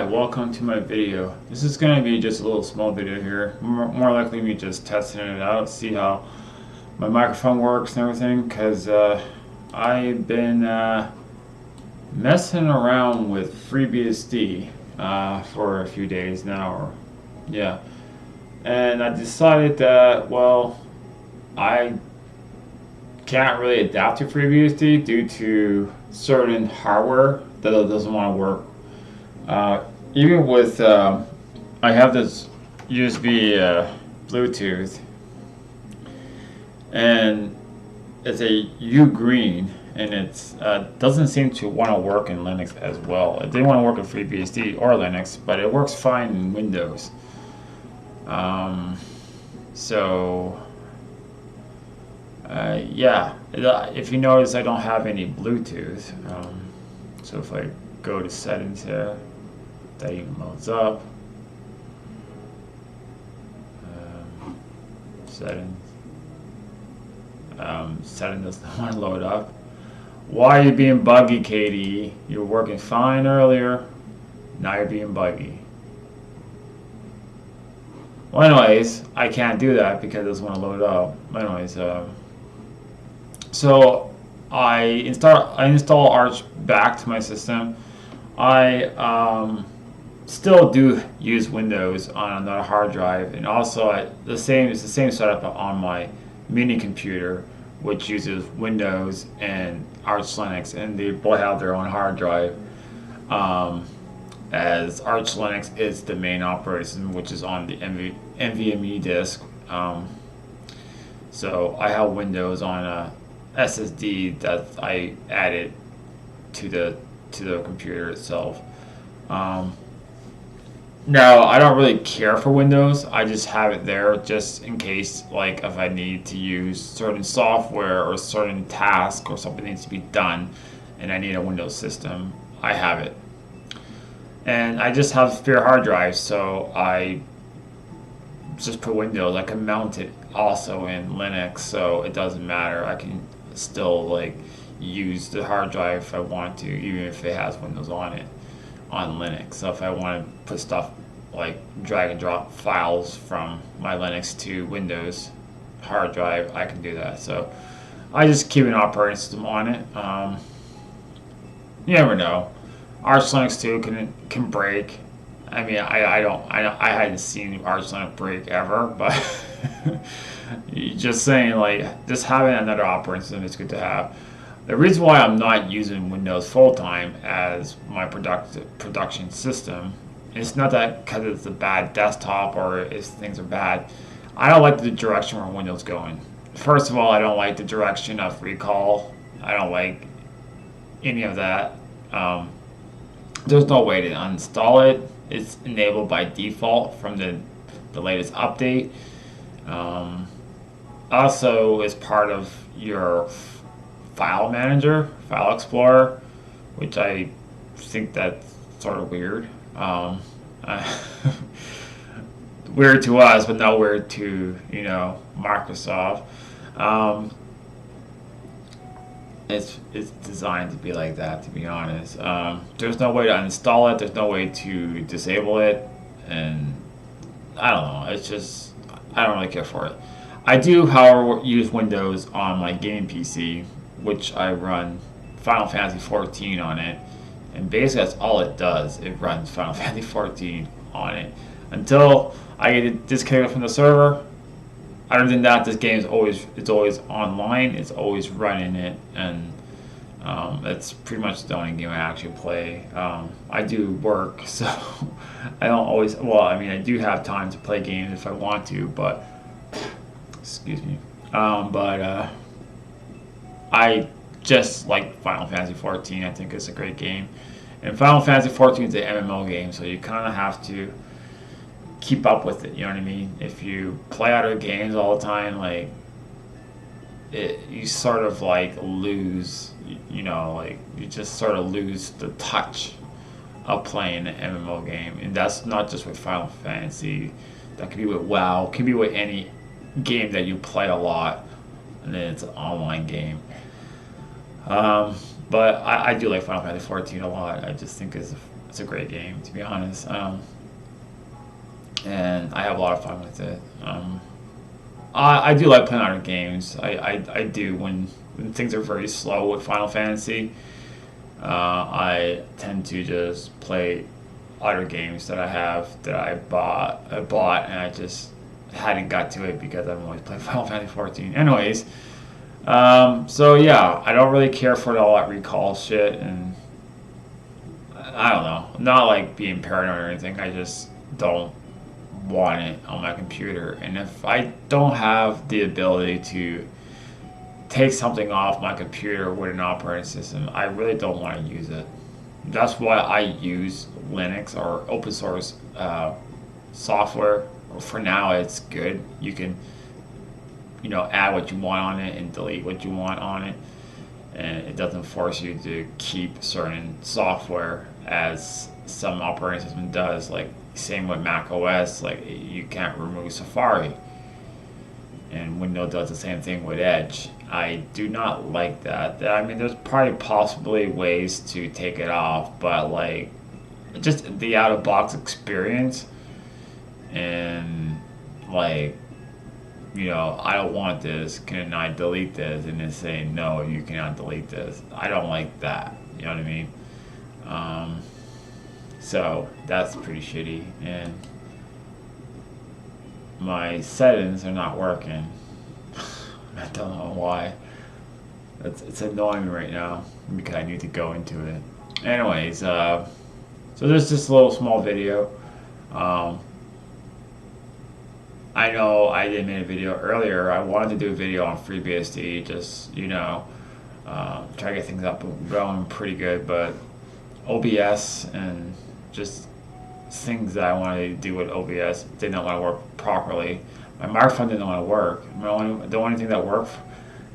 welcome to my video. This is going to be just a little small video here. More likely me just testing it out, see how my microphone works and everything, because I've been messing around with FreeBSD for a few days now, yeah. And I decided that, well, I can't really adapt to FreeBSD due to certain hardware that doesn't want to work. Even with, I have this USB Bluetooth, and it's a U green, and it doesn't seem to want to work in Linux as well. It didn't want to work in FreeBSD or Linux, but it works fine in Windows. Yeah, if you notice, I don't have any Bluetooth. So if I go to settings here, that even loads up. Settings. Settings doesn't want to load up. Why are you being buggy, Katie? You were working fine earlier. Now you're being buggy. Well, anyways, I can't do that because it doesn't want to load up. Anyways, so I install Arch back to my system. I still do use Windows on another hard drive, and also it's the same setup on my mini computer, which uses Windows and Arch Linux, and they both have their own hard drive. As Arch Linux is the main operating system, which is on the NVMe disk. So I have Windows on a SSD that I added to the computer itself. Now, I don't really care for Windows. I just have it there just in case, like if I need to use certain software or certain task or something needs to be done and I need a Windows system, I have it. And I just have spare hard drives, so I just put Windows. I can mount it also in Linux, so it doesn't matter. I can still like use the hard drive if I want to, even if it has Windows on it on Linux. So if I want to put stuff like drag and drop files from my Linux to Windows hard drive, I can do that. So I just keep an operating system on it. You never know. Arch Linux 2 can break. I mean, I hadn't seen Arch Linux break ever, but just saying, like, just having another operating system is good to have. The reason why I'm not using Windows full time as my production system, it's not that because it's a bad desktop or if things are bad. I don't like the direction where Windows is going. First of all, I don't like the direction of recall. I don't like any of that. There's no way to uninstall it. It's enabled by default from the latest update. Also, as part of your file manager, file explorer, which I think that's sort of weird. Weird to us, but not weird to Microsoft. It's designed to be like that, to be honest. There's no way to uninstall it. There's no way to disable it, and I don't know. It's just I don't really care for it. I do, however, use Windows on my gaming PC, which I run Final Fantasy 14 on it, and basically that's all it does. It runs Final Fantasy 14 on it until I get it disconnected from the server. Other than that, this game is always online. It's always running it, and that's pretty much the only game I actually play. I do work, so I don't always. Well, I mean, I do have time to play games if I want to, but excuse me. I just like Final Fantasy 14. I think it's a great game, and Final Fantasy 14 is an MMO game, so you kind of have to keep up with it. You know what I mean? If you play other games all the time, like you sort of like lose. Like you just sort of lose the touch of playing an MMO game, and that's not just with Final Fantasy. That could be with WoW. Could be with any game that you play a lot, and then it's an online game. But I do like Final Fantasy 14 a lot. I just think it's it's a great game, to be honest. And I have a lot of fun with it. I do like playing other games. I do when things are very slow with Final Fantasy. I tend to just play other games that I have that I bought, and I just hadn't got to it because I've always played Final Fantasy 14. Anyways, so yeah, I don't really care for all that recall shit, and I don't know. I'm not like being paranoid or anything. I just don't want it on my computer, and if I don't have the ability to take something off my computer with an operating system, I really don't want to use it. That's why I use Linux or open source software. For now, it's good. You can, add what you want on it and delete what you want on it, and it doesn't force you to keep certain software as some operating system does. Like same with Mac OS, like you can't remove Safari, and Windows does the same thing with Edge. I do not like that. I mean, there's probably possibly ways to take it off, but like just the out of box experience, and like, I don't want this. Can I delete this? And then saying no, you cannot delete this. I don't like that. You know what I mean? So that's pretty shitty, and my settings are not working. I don't know why. It's annoying me right now because I need to go into it. Anyways, so there's this little small video. I know I did make a video earlier. I wanted to do a video on FreeBSD, just try to get things up and going pretty good, but OBS and just things that I wanted to do with OBS did not want to work properly. My microphone didn't want to work. The only thing that worked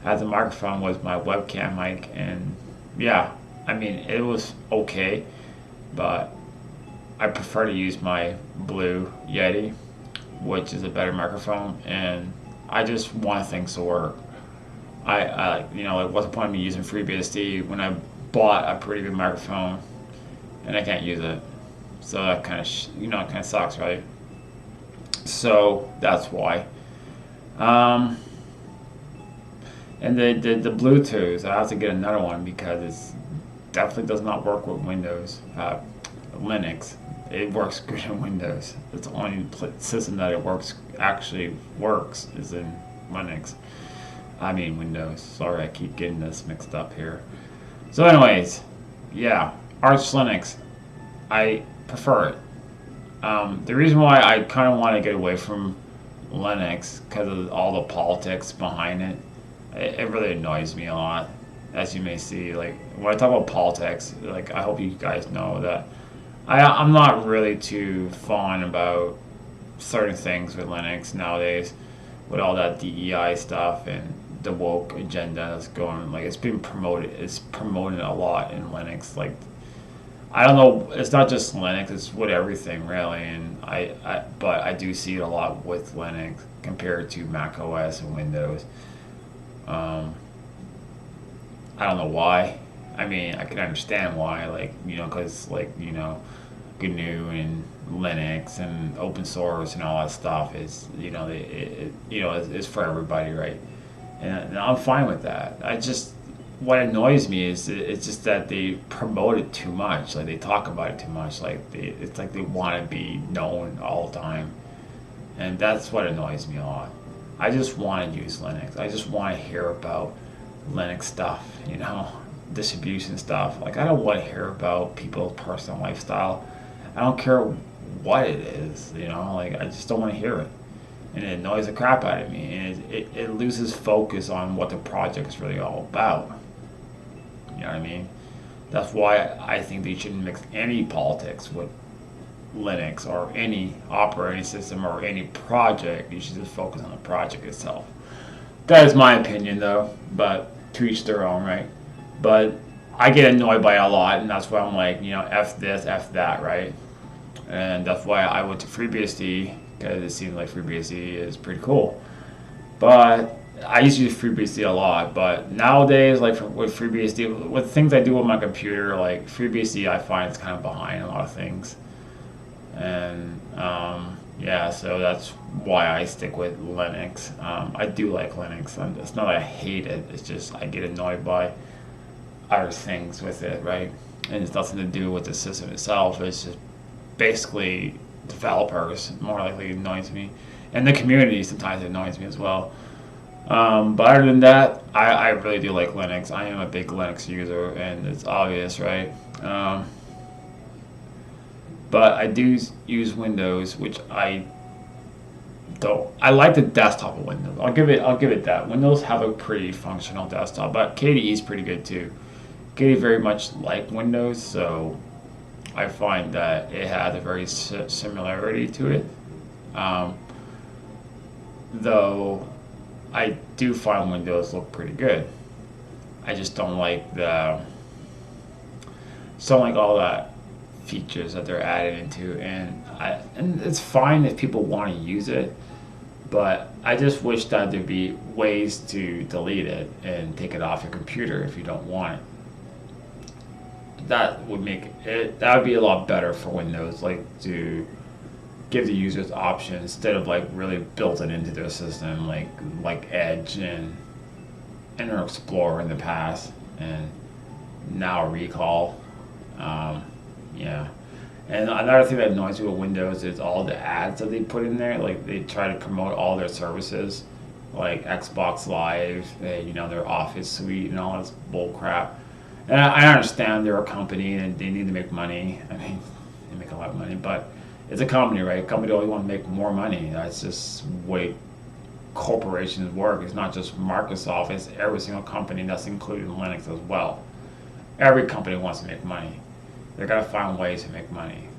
as a microphone was my webcam mic, and yeah, I mean, it was okay, but I prefer to use my Blue Yeti, which is a better microphone, and I just want things to work. Like, what's the point of me using FreeBSD when I bought a pretty good microphone and I can't use it? So that kind of sucks, right? So that's why. And the Bluetooth, I have to get another one because it definitely does not work with Windows, Linux. It works good in Windows. It's the only system that it actually works is in Linux. I mean Windows. Sorry, I keep getting this mixed up here. So anyways, yeah, Arch Linux. I prefer it. The reason why I kind of want to get away from Linux because of all the politics behind it, it really annoys me a lot. As you may see, like when I talk about politics, like I hope you guys know that I'm not really too fond about certain things with Linux nowadays, with all that DEI stuff and the woke agenda that's going. Like it's promoted a lot in Linux. Like I don't know, it's not just Linux, it's with everything really, and but I do see it a lot with Linux compared to Mac OS and Windows. I don't know why. I mean, I can understand why, because GNU and Linux and open source and all that stuff is, is for everybody, right? And I'm fine with that. What annoys me is it's just that they promote it too much. Like they talk about it too much. It's like they want to be known all the time, and that's what annoys me a lot. I just want to use Linux. I just want to hear about Linux stuff, distribution stuff. Like I don't want to hear about people's personal lifestyle. I don't care what it is, Like I just don't want to hear it, and it annoys the crap out of me, and it loses focus on what the project is really all about. You know what I mean? That's why I think they shouldn't mix any politics with Linux or any operating system or any project. You should just focus on the project itself. That is my opinion, though, but to each their own, right? But I get annoyed by it a lot, and that's why I'm like, F this, F that, right? And that's why I went to FreeBSD, because it seems like FreeBSD is pretty cool. But I used to use FreeBSD a lot, but nowadays, like with FreeBSD, with things I do on my computer, like FreeBSD, I find it's kind of behind a lot of things, and yeah, so that's why I stick with Linux. I do like Linux, and it's not that I hate it. It's just I get annoyed by other things with it, right? And it's nothing to do with the system itself. It's just basically developers more likely annoys me, and the community sometimes annoys me as well. But other than that, I really do like Linux. I am a big Linux user, and it's obvious, right? But I do use Windows, which I don't. I like the desktop of Windows. I'll give it that. Windows have a pretty functional desktop, but KDE is pretty good too. KDE very much like Windows, so I find that it has a very similarity to it. Um, though I do find Windows look pretty good. I just don't like all that features that they're adding into, and it's fine if people want to use it, but I just wish that there'd be ways to delete it and take it off your computer if you don't want it. That would make it, that would be a lot better for Windows, like to give the users options instead of like really built it into their system, like Edge and Internet Explorer in the past, and now Recall. Yeah. And another thing that annoys me with Windows is all the ads that they put in there. Like they try to promote all their services, like Xbox Live, their Office Suite and all this bull crap. And I understand they're a company and they need to make money. I mean, they make a lot of money, but it's a company, right? A company always want to make more money. That's just the way corporations work. It's not just Microsoft. It's every single company that's included in Linux as well. Every company wants to make money. They're gonna find ways to make money.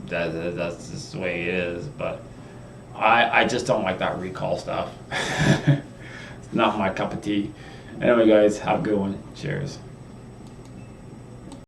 That's just the way it is. But I just don't like that recall stuff. It's not my cup of tea. Anyway, guys, have a good one. Cheers.